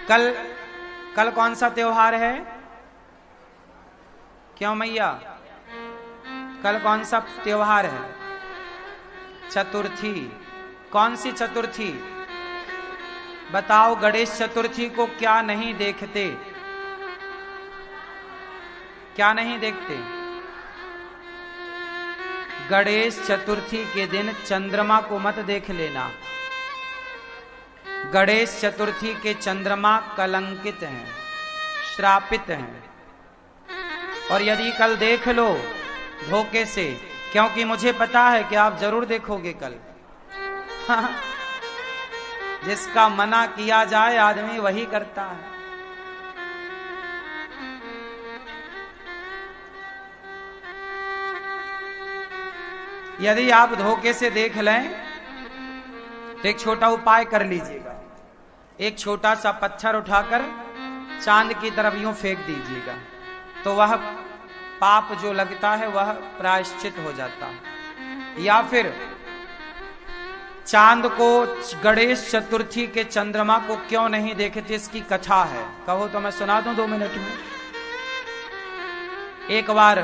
कल कल कौन सा त्योहार है? क्यों मैया, कल कौन सा त्योहार है? चतुर्थी। कौन सी चतुर्थी? बताओ, गणेश चतुर्थी को क्या नहीं देखते? क्या नहीं देखते? गणेश चतुर्थी के दिन चंद्रमा को मत देख लेना। गणेश चतुर्थी के चंद्रमा कलंकित हैं, श्रापित हैं। और यदि कल देख लो धोखे से, क्योंकि मुझे पता है कि आप जरूर देखोगे कल। जिसका मना किया जाए आदमी वही करता है। यदि आप धोखे से देख लें तो एक छोटा उपाय कर लीजिएगा। एक छोटा सा पत्थर उठाकर चांद की तरफ यूं फेंक दीजिएगा, तो वह पाप जो लगता है वह प्रायश्चित हो जाता है। या फिर चांद को, गणेश चतुर्थी के चंद्रमा को क्यों नहीं देखते, इसकी कथा है। कहो तो मैं सुना दूं 2 मिनट में। एक बार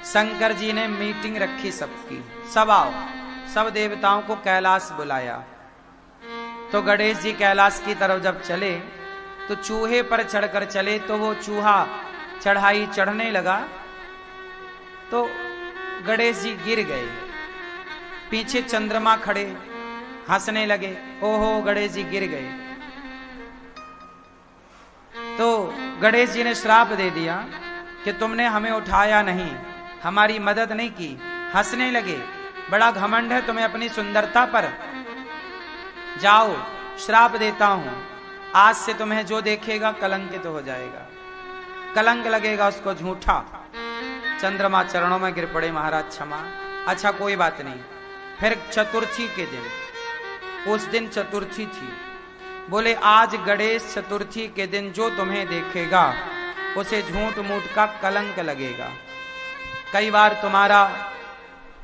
शंकर जी ने मीटिंग रखी सबकी, सब आओ, सब देवताओं को कैलाश बुलाया। तो गणेश जी कैलाश की तरफ जब चले तो चूहे पर चढ़कर चले, तो वो चूहा चढ़ाई चढ़ने लगा तो गणेश जी गिर गए। पीछे चंद्रमा खड़े हंसने लगे, ओहो गणेश जी गिर गए। तो गणेश जी ने श्राप दे दिया कि तुमने हमें उठाया नहीं, हमारी मदद नहीं की। हंसने लगे, बड़ा घमंड है तुम्हें अपनी सुंदरता पर। जाओ, श्राप देता हूं, आज से तुम्हें जो देखेगा कलंकित हो जाएगा, कलंक लगेगा उसको झूठा। चंद्रमा चरणों में गिर पड़े, महाराज क्षमा। अच्छा कोई बात नहीं। फिर चतुर्थी के दिन, उस दिन चतुर्थी थी, बोले आज गणेश चतुर्थी के दिन जो तुम्हें देखेगा उसे झूठ मूठ का कलंक लगेगा। कई बार तुम्हारा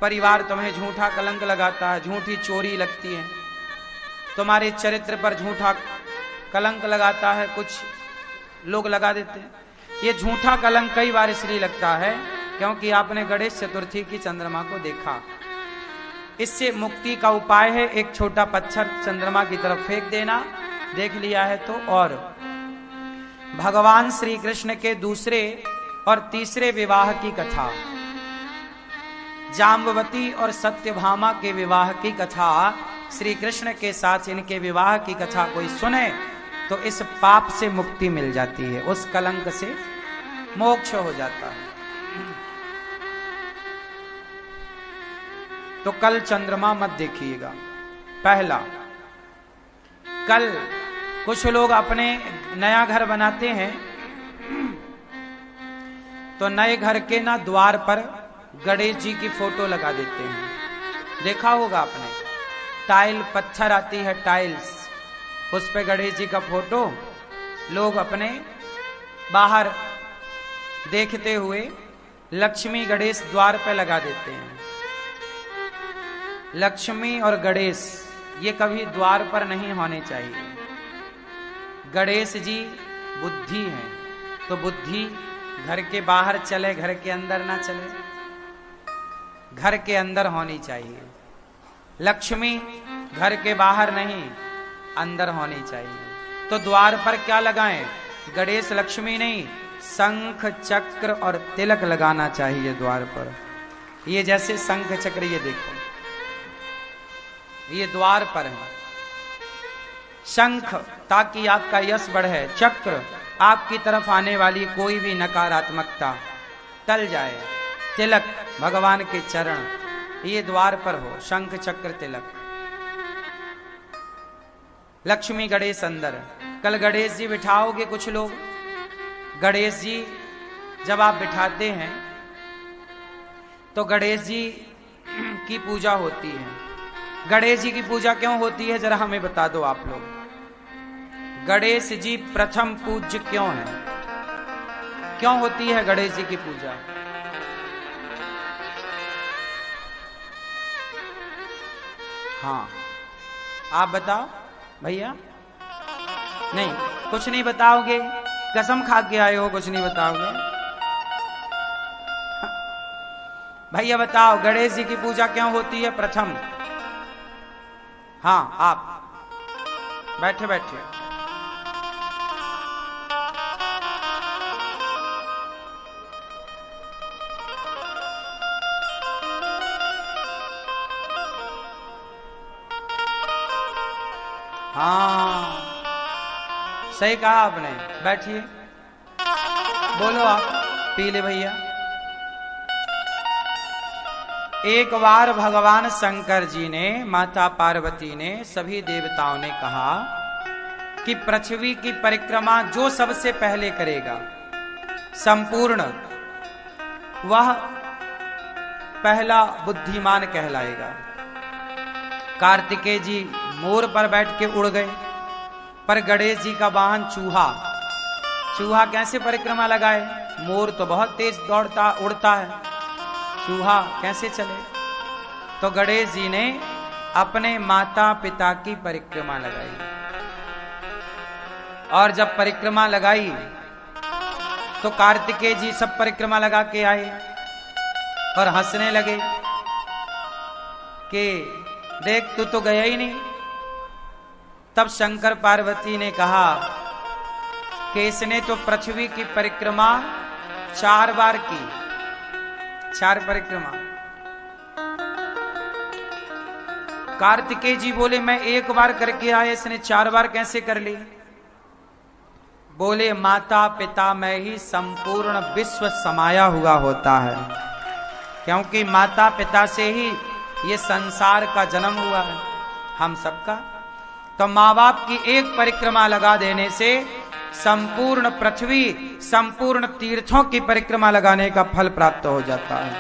परिवार तुम्हें झूठा कलंक लगाता है, झूठी चोरी लगती है, तुम्हारे चरित्र पर झूठा कलंक लगाता है, कुछ लोग लगा देते हैं। ये झूठा कलंक कई बार इसलिए लगता है क्योंकि आपने गणेश चतुर्थी की चंद्रमा को देखा। इससे मुक्ति का उपाय है एक छोटा पत्थर चंद्रमा की तरफ फेंक देना, देख लिया है तो। और भगवान श्री कृष्ण के दूसरे और तीसरे विवाह की कथा, जाम्बवती और सत्यभामा के विवाह की कथा, श्री कृष्ण के साथ इनके विवाह की कथा कोई सुने तो इस पाप से मुक्ति मिल जाती है, उस कलंक से मोक्ष हो जाता है। तो कल चंद्रमा मत देखिएगा। पहला, कल कुछ लोग अपने नया घर बनाते हैं तो नए घर के ना द्वार पर गणेश जी की फोटो लगा देते हैं। देखा होगा आपने, टाइल पत्थर आती है, टाइल्स, उस पे गणेश जी का फोटो लोग अपने बाहर देखते हुए लक्ष्मी गणेश द्वार पे लगा देते हैं। लक्ष्मी और गणेश ये कभी द्वार पर नहीं होने चाहिए। गणेश जी बुद्धि हैं, तो बुद्धि घर के बाहर चले, घर के अंदर ना चले, घर के अंदर होनी चाहिए। लक्ष्मी घर के बाहर नहीं, अंदर होनी चाहिए। तो द्वार पर क्या लगाएं? गणेश लक्ष्मी नहीं, शंख चक्र और तिलक लगाना चाहिए द्वार पर। ये जैसे शंख चक्र, ये देखो, ये द्वार पर है। शंख ताकि आपका यश बढ़े, चक्र आपकी तरफ आने वाली कोई भी नकारात्मकता टल जाए, तिलक भगवान के चरण, ये द्वार पर हो, शंख चक्र तिलक। लक्ष्मी गणेश अंदर। कल गणेश जी बिठाओगे, कुछ लोग गणेश जी जब आप बिठाते हैं तो गणेश जी की पूजा होती है। गणेश जी की पूजा क्यों होती है जरा हमें बता दो आप लोग। गणेश जी प्रथम पूज्य क्यों है? क्यों होती है गणेश जी की पूजा? हाँ आप बताओ भैया। नहीं, कुछ नहीं बताओगे? कसम खा के आए हो, कुछ नहीं बताओगे? भैया बताओ, गणेश जी की पूजा क्यों होती है प्रथम? हाँ, आप बैठे बैठे। हाँ, सही कहा आपने। बैठिए, बोलो आप। पी ले भैया। एक बार भगवान शंकर जी ने, माता पार्वती ने, सभी देवताओं ने कहा कि पृथ्वी की परिक्रमा जो सबसे पहले करेगा संपूर्ण, वह पहला बुद्धिमान कहलाएगा। कार्तिकेय जी मोर पर बैठ के उड़ गए, पर गणेश जी का वाहन चूहा। चूहा कैसे परिक्रमा लगाए? मोर तो बहुत तेज दौड़ता उड़ता है, चूहा कैसे चले? तो गणेश जी ने अपने माता पिता की परिक्रमा लगाई, और जब परिक्रमा लगाई तो कार्तिकेय जी सब परिक्रमा लगा के आए और हंसने लगे कि देख, तू तो गया ही नहीं। तब शंकर पार्वती ने कहा कि इसने तो पृथ्वी की परिक्रमा 4 बार की, 4 परिक्रमा। कार्तिकेय जी बोले, मैं 1 बार करके आया, इसने 4 बार कैसे कर ली? बोले, माता पिता में ही संपूर्ण विश्व समाया हुआ होता है, क्योंकि माता पिता से ही ये संसार का जन्म हुआ है, हम सबका। तो माँ बाप की एक परिक्रमा लगा देने से संपूर्ण पृथ्वी, संपूर्ण तीर्थों की परिक्रमा लगाने का फल प्राप्त हो जाता है।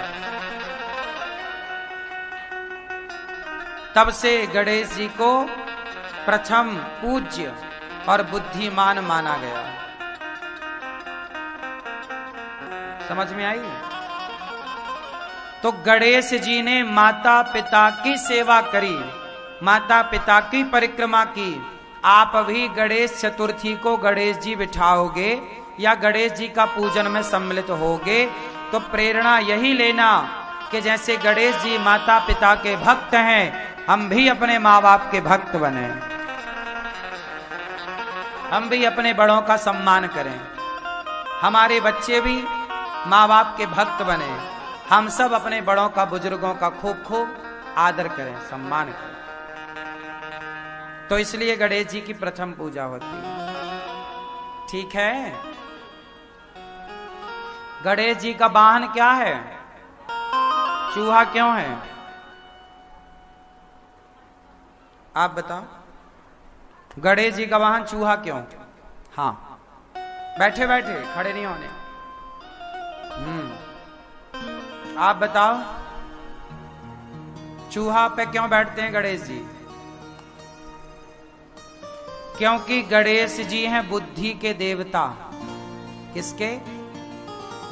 तब से गणेश जी को प्रथम पूज्य और बुद्धिमान माना गया। समझ में आई? तो गणेश जी ने माता पिता की सेवा करी, माता पिता की परिक्रमा की। आप भी गणेश चतुर्थी को गणेश जी बिठाओगे या गणेश जी का पूजन में सम्मिलित होगे तो प्रेरणा यही लेना कि जैसे गणेश जी माता पिता के भक्त हैं, हम भी अपने माँ बाप के भक्त बने, हम भी अपने बड़ों का सम्मान करें, हमारे बच्चे भी माँ बाप के भक्त बने, हम सब अपने बड़ों का, बुजुर्गों का खूब खूब आदर करें, सम्मान करें। तो इसलिए गणेश जी की प्रथम पूजा होती है। ठीक है? गणेश जी का वाहन क्या है? चूहा क्यों है? आप बताओ, गणेश जी का वाहन चूहा क्यों? हाँ, बैठे बैठे, खड़े नहीं होने। आप बताओ, चूहा पे क्यों बैठते हैं गणेश जी? क्योंकि गणेश जी हैं बुद्धि के देवता। किसके?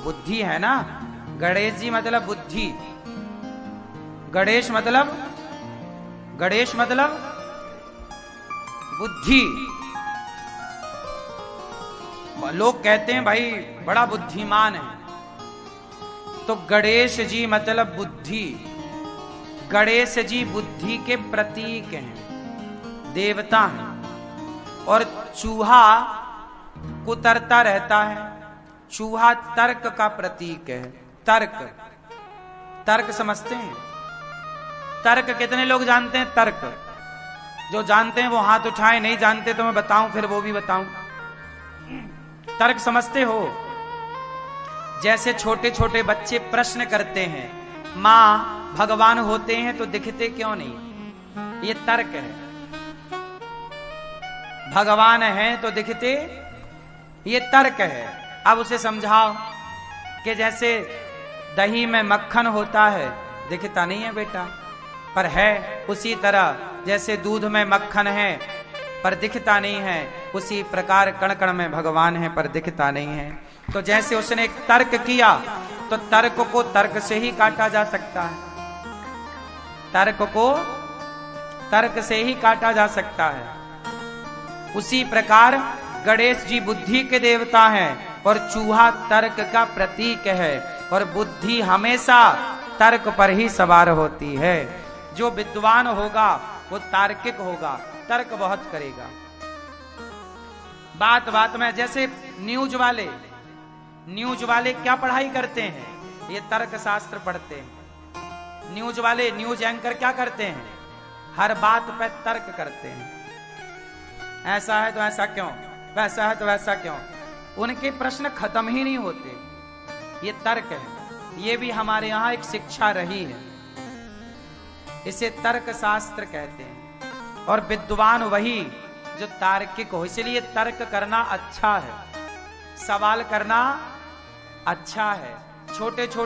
बुद्धि है ना। गणेश जी मतलब बुद्धि, गणेश मतलब, गणेश मतलब बुद्धि। लोग कहते हैं भाई बड़ा बुद्धिमान है, तो गणेश जी मतलब बुद्धि। गणेश जी बुद्धि के प्रतीक हैं, देवता हैं। और चूहा कुतरता रहता है, चूहा तर्क का प्रतीक है। तर्क, तर्क समझते हैं? तर्क कितने लोग जानते हैं? तर्क जो जानते हैं वो हाथ उठाएं, नहीं जानते तो मैं बताऊं, फिर वो भी बताऊं। तर्क समझते हो? जैसे छोटे छोटे बच्चे प्रश्न करते हैं, मां भगवान होते हैं तो दिखते क्यों नहीं? ये तर्क है। भगवान है तो दिखते, ये तर्क है। अब उसे समझाओ कि जैसे दही में मक्खन होता है, दिखता नहीं है बेटा, पर है। उसी तरह जैसे दूध में मक्खन है पर दिखता नहीं है, उसी प्रकार कण कण में भगवान है पर दिखता नहीं है। तो जैसे उसने एक तर्क किया तो तर्क को तर्क से ही काटा जा सकता है, तर्क को तर्क से ही काटा जा सकता है। उसी प्रकार गणेश जी बुद्धि के देवता हैं और चूहा तर्क का प्रतीक है, और बुद्धि हमेशा तर्क पर ही सवार होती है। जो विद्वान होगा वो तार्किक होगा, तर्क बहुत करेगा। बात बात में जैसे न्यूज वाले क्या पढ़ाई करते हैं? ये तर्क शास्त्र पढ़ते हैं। न्यूज वाले, न्यूज एंकर क्या करते हैं? हर बात पर तर्क करते हैं। ऐसा है तो ऐसा क्यों, वैसा है तो वैसा क्यों। उनके प्रश्न खत्म ही नहीं होते। ये तर्क है। ये भी हमारे यहां एक शिक्षा रही है। इसे तर्क शास्त्र कहते हैं। और विद्वान वही जो तार्किक हो। इसलिए तर्क करना अच्छा है, सवाल करना अच्छा है। छोटे छोटे